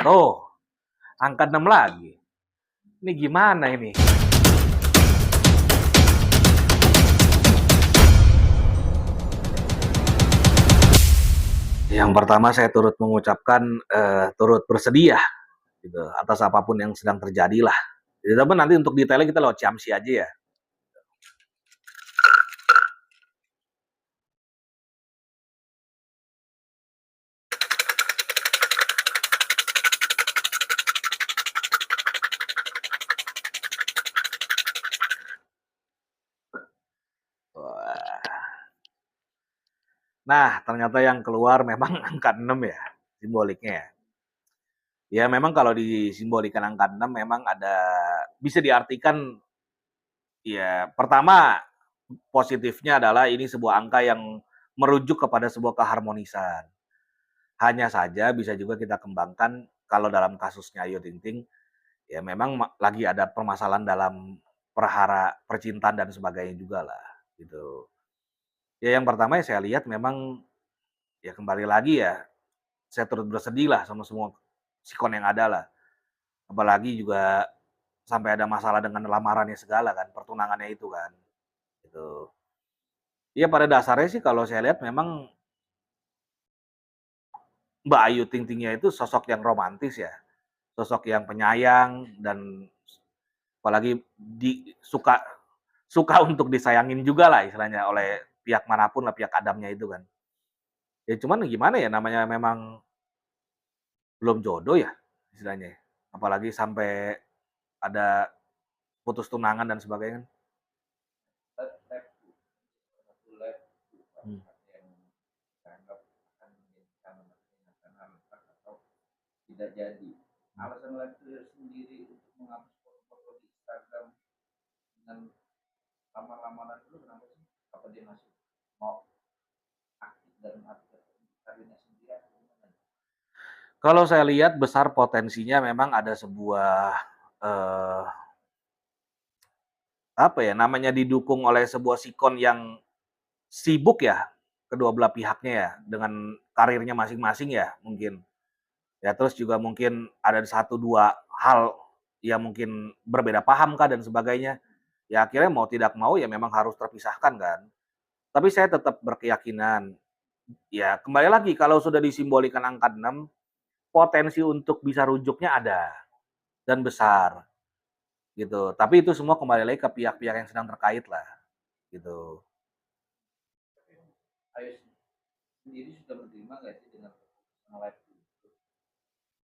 Oh, angka 6 lagi. Ini gimana ini? Yang pertama saya turut mengucapkan turut bersedia gitu atas apapun yang sedang terjadi lah. Jadi tapi nanti untuk detailnya kita lewat Ciamsi aja ya. Nah, ternyata yang keluar memang angka 6 ya, simboliknya ya. Ya memang kalau disimbolikan angka 6 memang ada bisa diartikan ya pertama positifnya adalah ini sebuah angka yang merujuk kepada sebuah keharmonisan. Hanya saja bisa juga kita kembangkan kalau dalam kasusnya Ayu Ting Ting ya memang lagi ada permasalahan dalam perhara percintaan dan sebagainya juga lah gitu. Ya yang pertama ya saya lihat memang ya kembali lagi ya saya turut bersedih lah sama semua sikon yang ada lah. Apalagi juga sampai ada masalah dengan lamarannya segala kan, pertunangannya itu kan, gitu. Ya pada dasarnya sih kalau saya lihat memang Mbak Ayu Ting Tingnya itu sosok yang romantis ya, sosok yang penyayang dan apalagi suka suka untuk disayangin juga lah istilahnya oleh pihak manapun lah, pihak Adamnya itu kan. Ya cuman gimana ya namanya memang belum jodoh ya istilahnya, apalagi sampai ada putus tunangan dan sebagainya kan. Hmm. Tidak jadi. Alasan laki sendiri untuk menghapus foto-foto di Instagram dengan lama-lamaran itu kenapa sih? Apa dia masih mau aktif dalam arti karirnya sendiri atau gimana? Kalau saya lihat besar potensinya memang ada sebuah eh, apa ya namanya didukung oleh sebuah sikon yang sibuk ya kedua belah pihaknya ya dengan karirnya masing-masing ya mungkin. Ya terus juga mungkin ada satu dua hal yang mungkin berbeda paham kah dan sebagainya. Ya akhirnya mau tidak mau ya memang harus terpisahkan kan. Tapi saya tetap berkeyakinan ya kembali lagi kalau sudah disimbolikan angka 6 potensi untuk bisa rujuknya ada dan besar gitu. Tapi itu semua kembali lagi ke pihak-pihak yang sedang terkait lah gitu. Ayo sendiri sudah menerima nggak sih dengan live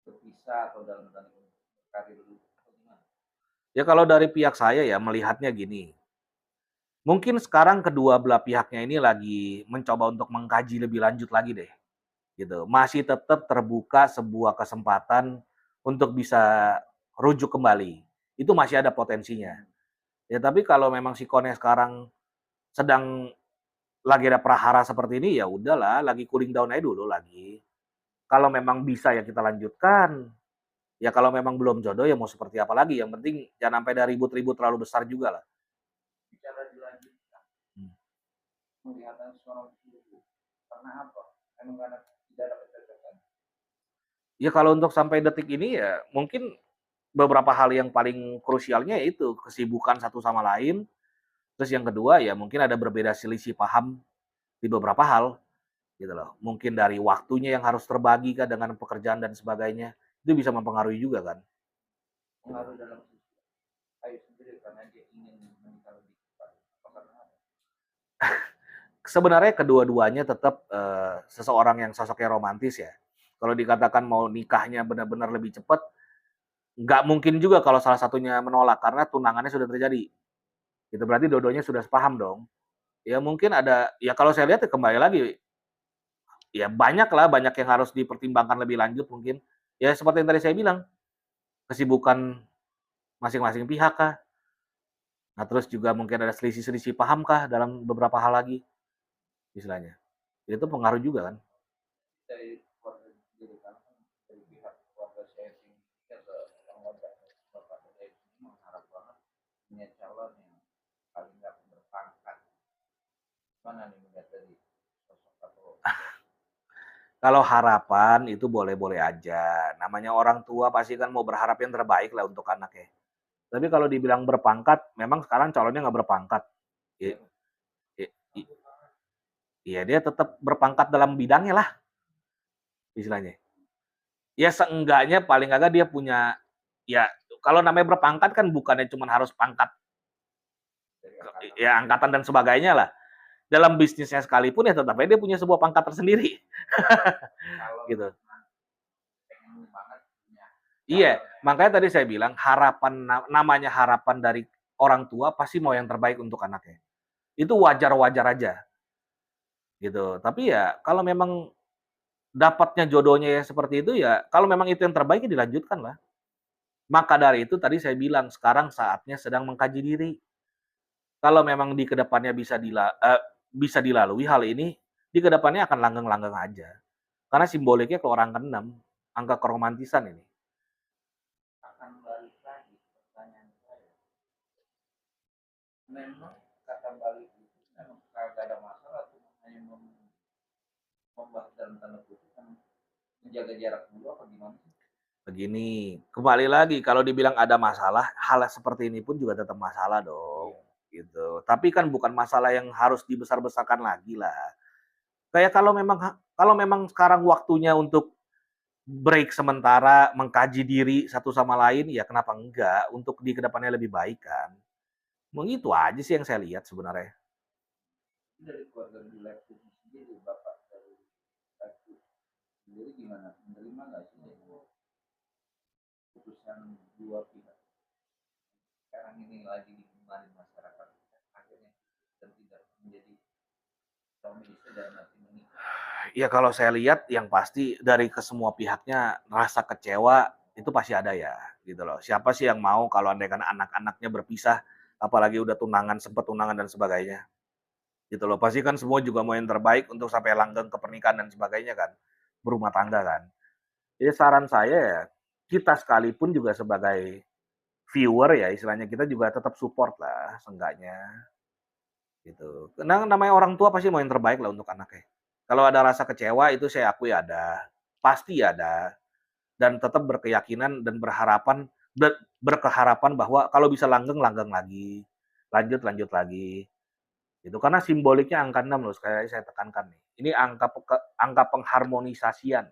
berpisah atau dalam tanda karir dulu atau gimana? Ya kalau dari pihak saya ya melihatnya gini, mungkin sekarang kedua belah pihaknya ini lagi mencoba untuk mengkaji lebih lanjut lagi deh, gitu. Masih tetap terbuka sebuah kesempatan untuk bisa rujuk kembali. Itu masih ada potensinya. Ya tapi kalau memang si Kone sekarang sedang lagi ada prahara seperti ini ya udahlah, lagi cooling down aja dulu lagi. Kalau memang bisa ya kita lanjutkan. Ya kalau memang belum jodoh ya mau seperti apa lagi. Yang penting jangan sampai ada ribut-ribut terlalu besar juga lah. Bicara dilanjutkan, Hmm. melihat seorang guru karena apa? Emang karena tidak ada kecocokan. Ya kalau untuk sampai detik ini ya mungkin beberapa hal yang paling krusialnya yaitu kesibukan satu sama lain. Terus yang kedua ya mungkin ada berbeda selisih paham di beberapa hal gitu loh. Mungkin dari waktunya yang harus terbagi kan dengan pekerjaan dan sebagainya. Itu bisa mempengaruhi juga kan. Gitu. Pengaruh dalam sisi Ayu sendiri karena dia ingin menikah lebih cepat. Apakah ada? Sebenarnya kedua-duanya tetap seseorang yang sosoknya romantis ya. Kalau dikatakan mau nikahnya benar-benar lebih cepat, nggak mungkin juga kalau salah satunya menolak karena tunangannya sudah terjadi. Itu berarti dua-duanya sudah sepaham dong. Ya mungkin ada, ya kalau saya lihat ya kembali lagi, ya banyak lah, banyak yang harus dipertimbangkan lebih lanjut mungkin. Ya seperti yang tadi saya bilang, kesibukan masing-masing pihak kah. Nah terus juga mungkin ada selisih-selisih paham kah dalam beberapa hal lagi, istilahnya. Itu pengaruh juga kan. Dari keluarga sendiri karena kan dari pihak keluarga saya sendiri ke keluarga bapak saya ini mengharap banget punya calon yang paling nggak berpangkat. Mana nih melihat dari sosok atau Kalau harapan itu boleh-boleh aja, namanya orang tua pasti kan mau berharap yang terbaik lah untuk anaknya. Tapi kalau dibilang berpangkat, memang sekarang calonnya nggak berpangkat. I i i iya dia tetap berpangkat dalam bidangnya lah, istilahnya. Ya seenggaknya paling kagak dia punya ya kalau namanya berpangkat kan bukannya cuman harus pangkat dari angkatan ya angkatan dan sebagainya lah. Dalam bisnisnya sekalipun ya tetap aja dia punya sebuah pangkat tersendiri, kalau gitu. pengen banget punya Iya, calon ya. makanya tadi saya bilang harapan namanya harapan dari orang tua pasti mau yang terbaik untuk anaknya. Itu wajar-wajar aja, gitu. Tapi ya kalau memang dapatnya jodohnya ya seperti itu ya, kalau memang itu yang terbaik ya dilanjutkan lah. Maka dari itu tadi saya bilang sekarang saatnya sedang mengkaji diri. Kalau memang di kedepannya bisa dilalui hal ini, di kedepannya akan langgeng-langgeng aja. Karena simboliknya ke orang keenam, angka keromantisan ini. Akan balik lagi pertanyaan saya, memang kata balik itu memang kagak ada masalah, cuma hanya membahas dalam tanda kutip kan menjaga jarak dulu apa gimana sih? Begini, kembali lagi kalau dibilang ada masalah, hal seperti ini pun juga tetap masalah dong, Iya. gitu. Tapi kan bukan masalah yang harus dibesar-besarkan lagi lah. Kayak kalau memang sekarang waktunya untuk break sementara, mengkaji diri satu sama lain, ya kenapa enggak, untuk di kedepannya lebih baik kan. Begitu aja sih yang saya lihat sebenarnya. Dari keluarga di Leipzig sendiri, bapak dari Leipzig sendiri gimana, menerima nggak sih putusan dua pihak sekarang ini lagi digemari masyarakat akhirnya dan tidak menjadi suami istri dalam arti menikah? Ya kalau saya lihat yang pasti dari kesemua pihaknya rasa kecewa itu pasti ada ya, gitu loh. Siapa sih yang mau kalau andaikan anak-anaknya berpisah, apalagi udah tunangan, sempet tunangan dan sebagainya, gitu loh. Pasti kan semua juga mau yang terbaik untuk sampai langgeng ke pernikahan dan sebagainya kan, berumah tangga kan. Jadi saran saya ya, kita sekalipun juga sebagai viewer ya istilahnya, kita juga tetap support lah seenggaknya, gitu. Karena namanya orang tua pasti mau yang terbaik lah untuk anaknya. Kalau ada rasa kecewa itu saya akui ada, pasti ada, dan tetap berkeyakinan dan berkeharapan bahwa kalau bisa langgeng, langgeng lagi, lanjut, lanjut lagi, gitu. Karena simboliknya angka 6 loh, sekali lagi saya tekankan nih. Ini angka pengharmonisasian,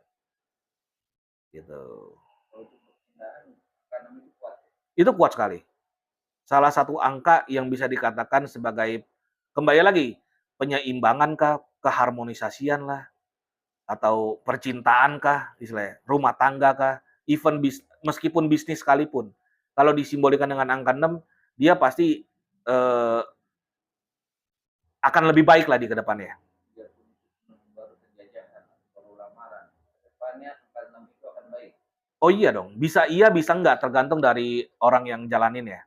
gitu. Kalau untuk perpindahan karena itu kuat ya. Itu kuat sekali. Salah satu angka yang bisa dikatakan sebagai kembali lagi, penyeimbangan kah, keharmonisasian lah, atau percintaan kah, istilahnya, rumah tangga kah, even meskipun bisnis sekalipun. Kalau disimbolikan dengan angka 6, dia pasti eh, akan lebih baik lah di kedepannya. Biarpun itu baru penjajahan baru lamaran kedepannya angka 6 itu akan baik. Oh iya dong, bisa iya, bisa enggak, tergantung dari orang yang jalanin ya,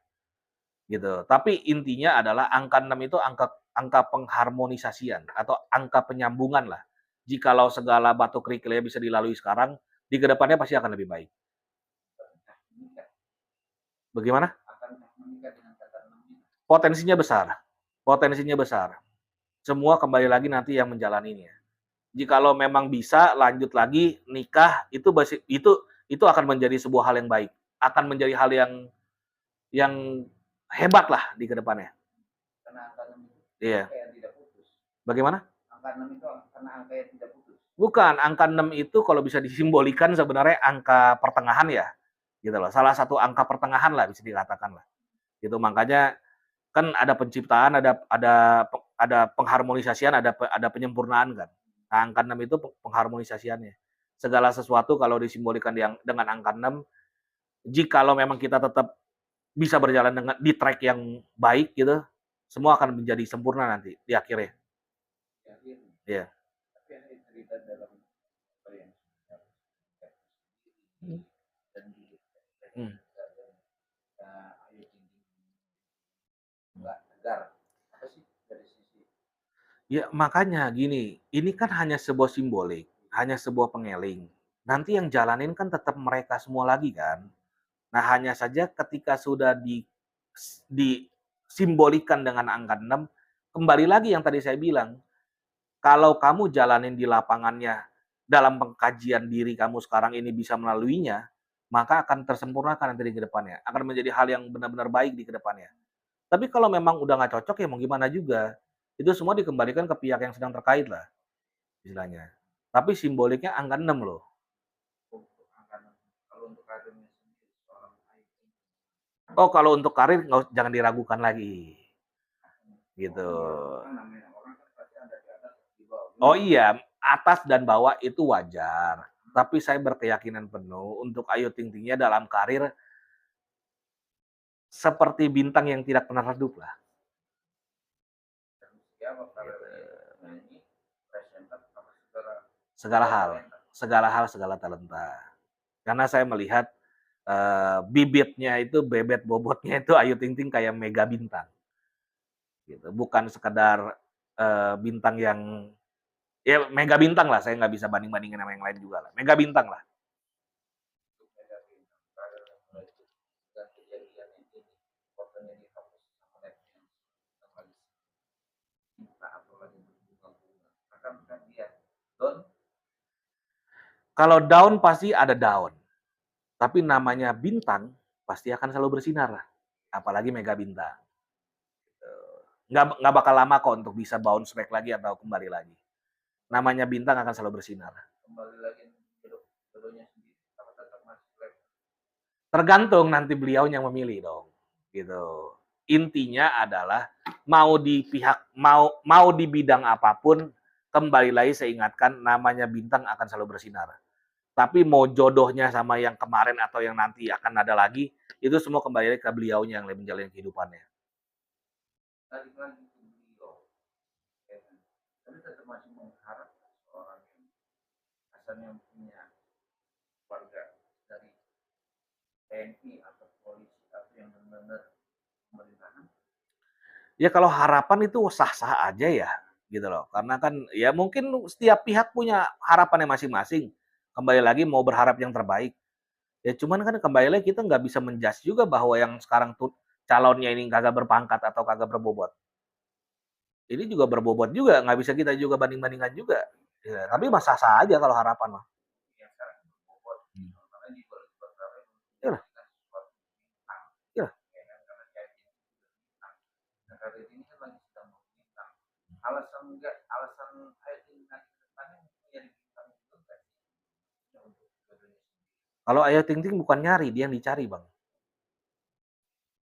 gitu. Tapi intinya adalah angka 6 itu angka angka pengharmonisasian atau angka penyambungan lah. Jikalau segala batu kerikilnya bisa dilalui sekarang, di kedepannya pasti akan lebih baik. Apakah menikah Bagaimana? akankah menikah dengan kata 6 ini? Potensinya besar. Potensinya besar. Semua kembali lagi nanti yang menjalaninya. Jikalau memang bisa lanjut lagi nikah, itu akan menjadi sebuah hal yang baik. Akan menjadi hal yang hebat lah di kedepannya. Karena angka 6 itu Iya. angka yang tidak putus. Bagaimana? Angka 6 itu karena angka yang tidak putus. Bukan, angka 6 itu kalau bisa disimbolikan sebenarnya angka pertengahan ya, gitu loh. Salah satu angka pertengahan lah bisa dikatakan lah. Gitu, makanya kan ada penciptaan, ada pengharmonisasian, ada penyempurnaan kan. Nah, angka 6 itu pengharmonisasiannya. Segala sesuatu kalau disimbolikan dengan angka 6, jikalau memang kita tetap bisa berjalan dengan di track yang baik gitu, semua akan menjadi sempurna nanti di akhirnya. Di akhirnya. Iya. Tapi ada cerita dalam apa yang sudah Hmm. dan juga Hmm. Ayu Ting Ting nggak tegar. Apa sih dari sisi Ya makanya gini, ini kan hanya sebuah simbolik, hanya sebuah pengeling. Nanti yang jalanin kan tetap mereka semua lagi kan. Nah, hanya saja ketika sudah disimbolikan dengan angka 6, kembali lagi yang tadi saya bilang, kalau kamu jalanin di lapangannya dalam pengkajian diri kamu sekarang ini bisa melaluinya, maka akan tersempurnakan nanti di kedepannya, akan menjadi hal yang benar-benar baik di kedepannya. Tapi kalau memang udah nggak cocok ya mau gimana juga, itu semua dikembalikan ke pihak yang sedang terkait lah, istilahnya. Tapi simboliknya angka 6 loh. untuk angka 6. Kalau untuk karirnya sendiri seorang IT, Oh kalau untuk karir jangan diragukan lagi, gitu. kan namanya orang kan pasti ada di atas di bawah. Oh iya, atas dan bawah itu wajar. Tapi saya berkeyakinan penuh untuk Ayu Ting Tingnya dalam karir seperti bintang yang tidak pernah redup lah. Dan siapa Gitu. karirnya nyanyi, presenter, apa segala Segala hal, talenta. segala hal, segala talenta. Karena saya melihat bibitnya itu, bebet bobotnya itu Ayu Ting Ting kayak mega bintang. Gitu. Bukan sekedar bintang yang ya mega bintang lah, saya nggak bisa banding-bandingin sama yang lain juga lah. Mega bintang lah. Untuk mega bintang karir yang mulai dan kejadian ini fotonya dihapus sama netizen sama cinta atau lagi berbunga-bunga akan dia don. Kalau down pasti ada down. Tapi namanya bintang pasti akan selalu bersinar lah. Apalagi mega bintang. Nggak bakal lama kok untuk bisa bounce back lagi atau kembali lagi. Namanya bintang akan selalu bersinar. Kembali lagi hidup jodohnya sendiri apa tetap masih lagi. Tergantung nanti beliau yang memilih dong. Gitu. Intinya adalah mau di pihak mau di bidang apapun, kembali lagi saya ingatkan namanya bintang akan selalu bersinar. Tapi mau jodohnya sama yang kemarin atau yang nanti akan ada lagi, itu semua kembali ke beliaunya yang menjalani kehidupannya. Balik lagi ke beliau ya kan? Tapi tetap masih mengharap seorang yang asalnya punya keluarga dari TNI atau polisi atau yang benar-benar pemerintahan. Ya kalau harapan itu sah-sah aja ya, gitu loh. Karena kan ya mungkin setiap pihak punya harapannya masing-masing. Kembali lagi mau berharap yang terbaik. Ya cuman kan kembali lagi kita nggak bisa menjudge juga bahwa yang sekarang tuh calonnya ini kagak berpangkat atau kagak berbobot. Ini juga berbobot juga, nggak bisa kita juga banding-bandingkan juga. Ya, tapi mah sah-sah aja kalau harapan mah. Yang sekarang berbobot Hmm. karena di beberapa Iyalah, menjadikan sesuatu bintang iyalah. ya kan karena jadi bintang. Nah karir ini kan lagi sedang berbintang. Alasan enggak alasan IT nanti ke depannya menjadi bintang itu enggak sih ya untuk jodohnya sendiri. Kalau Ayu Ting Ting bukan nyari, dia yang dicari, Bang.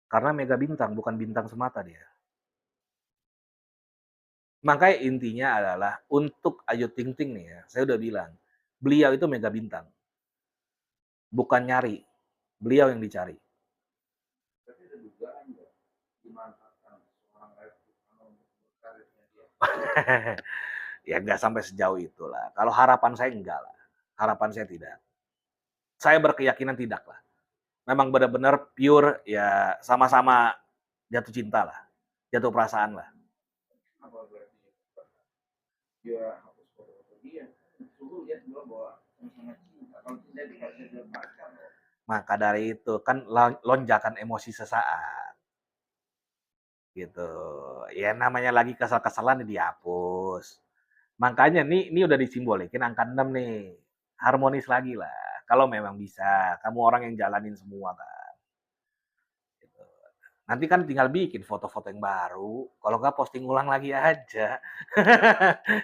Karena mega bintang, bukan bintang semata dia. Makanya intinya adalah untuk Ayu Ting Ting nih ya, saya udah bilang, beliau itu mega bintang, bukan nyari, beliau yang dicari. Tapi ada dugaan nggak dimanfaatkan seorang IT untuk berkarirnya dia. Ya nggak sampai sejauh itulah. Kalau harapan saya enggak lah, harapan saya tidak. Saya berkeyakinan tidak lah. Memang benar-benar pure ya sama-sama jatuh cinta lah, jatuh perasaan lah. Apa berarti dia hapus foto-foto dia suruh lihat dulu bahwa sama-sama cinta kalau cinta itu nggak bisa dilepaskan loh. Maka dari itu kan lonjakan emosi sesaat gitu. Ya namanya lagi kesal-kesalan dihapus. Makanya ini udah disimbolikin angka 6 nih. Harmonis lagi lah. Kalau memang bisa, kamu orang yang jalanin semua kan. Gitu. Nanti kan tinggal bikin foto-foto yang baru. Kalau nggak posting ulang lagi aja.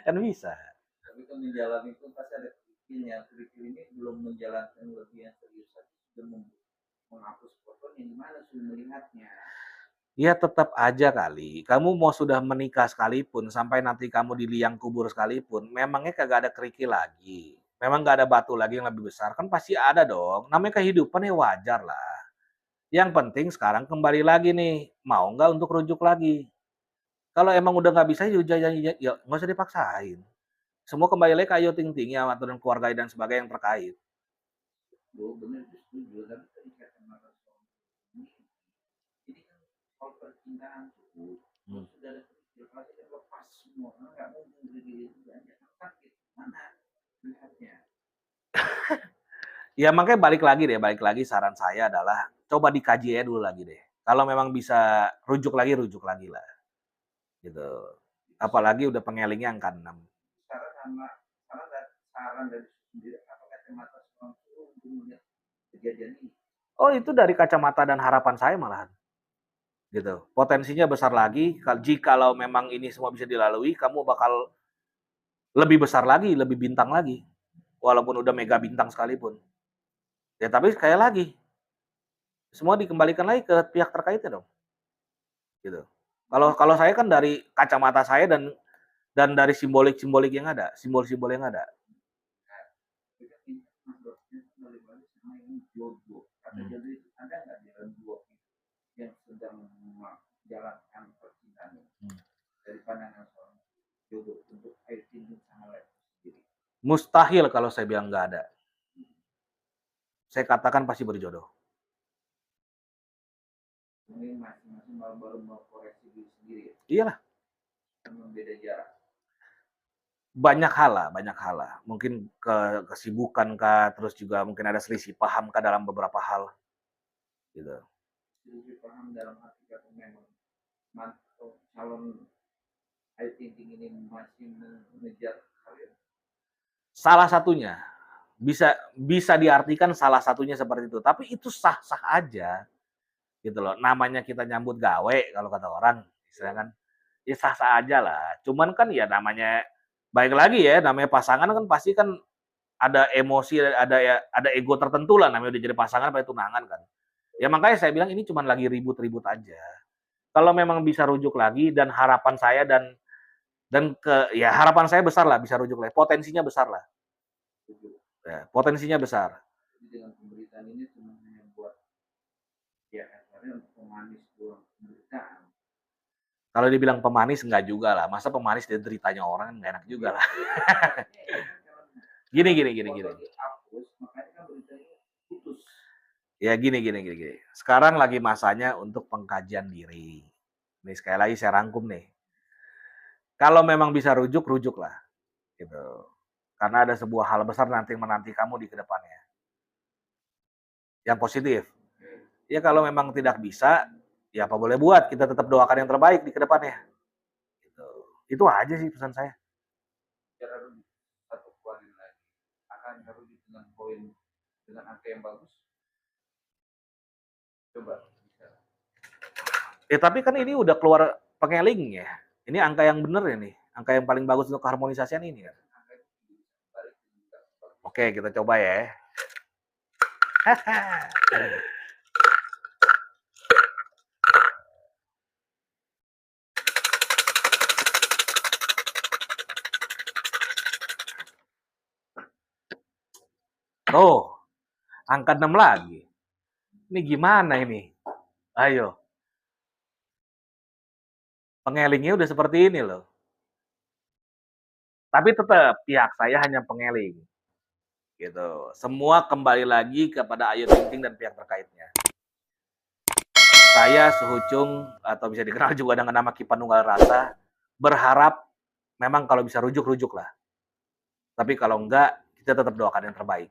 Kan bisa. Tapi kan menjalani itu pasti ada kerikilnya. Kerikil ini belum menjalankan lebih yang serius lagi sudah menghapus fotonya gimana sih melihatnya. Ya tetap aja kali. Kamu mau sudah menikah sekalipun, sampai nanti kamu di liang kubur sekalipun, memangnya kagak ada kerikil lagi. Memang nggak ada batu lagi yang lebih besar. Kan pasti ada dong. Namanya kehidupan ya wajar lah. Yang penting sekarang kembali lagi nih, mau nggak untuk rujuk lagi? Kalau emang udah nggak bisa, ya nggak usah dipaksain. Semua kembali lagi ke Ayu Ting Ting ya, dan keluarga dan sebagainya yang terkait. Gue bener setuju tapi tadi kata mata suami ini ini kan kalau percintaan tuh kalau Hmm. sudah ada kerikil pasti kan lepas semua karena nggak mungkin kerikil itu banyak sakit mana lihatnya. Ya makanya balik lagi saran saya adalah coba dikaji aja dulu lagi deh. Kalau memang bisa rujuk lagi lah, gitu. Itu Apalagi udah pengelingnya angka 6. saran sama saran saran dari sendiri atau kacamata seorang guru untuk melihat kejadian ini? Oh, itu dari kacamata dan harapan saya malahan. Gitu. Potensinya besar lagi, jikalau memang ini semua bisa dilalui, kamu bakal lebih besar lagi, lebih bintang lagi. Walaupun udah mega bintang sekalipun. Ya tapi sekali lagi, semua dikembalikan lagi ke pihak terkaitnya dong. Gitu. Kalau saya kan dari kacamata saya dan dari simbolik-simbolik yang ada, simbol-simbol yang ada. Ada nggak jalan dua yang sedang menjalankan percintaan dari pandangan seorang jodoh untuk air tinju sama sendiri? Mustahil kalau saya bilang nggak ada. Saya katakan pasti berjodoh. Mungkin masing-masing baru mau koreksi diri sendiri ya? Iyalah. Membeda jarak. Banyak hal lah. Mungkin kesibukan kah, terus juga mungkin ada selisih paham kah dalam beberapa hal. Gitu. Selisih paham dalam arti kata memang calon air tinting ini masih mengejar kalian. Salah satunya bisa diartikan salah satunya seperti itu, tapi itu sah-sah aja. Gitu loh. Namanya kita nyambut gawe kalau kata orang, istilahnya kan. Ya sah-sah aja lah. Cuman kan ya namanya baik lagi ya, namanya pasangan kan pasti kan ada emosi, ada ego tertentu lah, namanya udah jadi pasangan apa tunangan kan. Ya makanya saya bilang ini cuma lagi ribut-ribut aja. Kalau memang bisa rujuk lagi dan harapan saya harapan saya besar lah bisa rujuk lagi. Potensinya besar lah. Ya, potensinya besar. Jadi dengan pemberitaan ini cuma hanya buat ya akhirnya untuk pemanis doang pemberitaan. Kalau dibilang pemanis enggak juga lah. Masa pemanis dari deritanya orang enggak enak juga lah. Gini. Ya gini. Sekarang lagi masanya untuk pengkajian diri. Ini sekali lagi saya rangkum nih. Kalau memang bisa rujuk, rujuklah. Gitu. Karena ada sebuah hal besar nanti yang menanti kamu di kedepannya. Yang positif. Ya kalau memang tidak bisa, ya apa boleh buat, kita tetap doakan yang terbaik di kedepannya. Gitu. Itu aja sih pesan saya. Cara satu poin lagi akan harus dengan poin dengan angka yang bagus. Coba bisa. Tapi kan ini udah keluar pengeling ya. Ini angka yang bener ya nih. Angka yang paling bagus untuk keharmonisasian ini kan. Oke, kita coba ya. Oh, angka 6 lagi. Ini gimana ini? Ayo. Pengelingnya udah seperti ini loh. Tapi tetap pihak saya hanya pengeling. Gitu. Semua kembali lagi kepada Ayu Ting Ting dan pihak terkaitnya. Saya Suhucung atau bisa dikenal juga dengan nama Ki Panunggal Rasa berharap memang kalau bisa rujuk lah. Tapi kalau enggak, kita tetap doakan yang terbaik.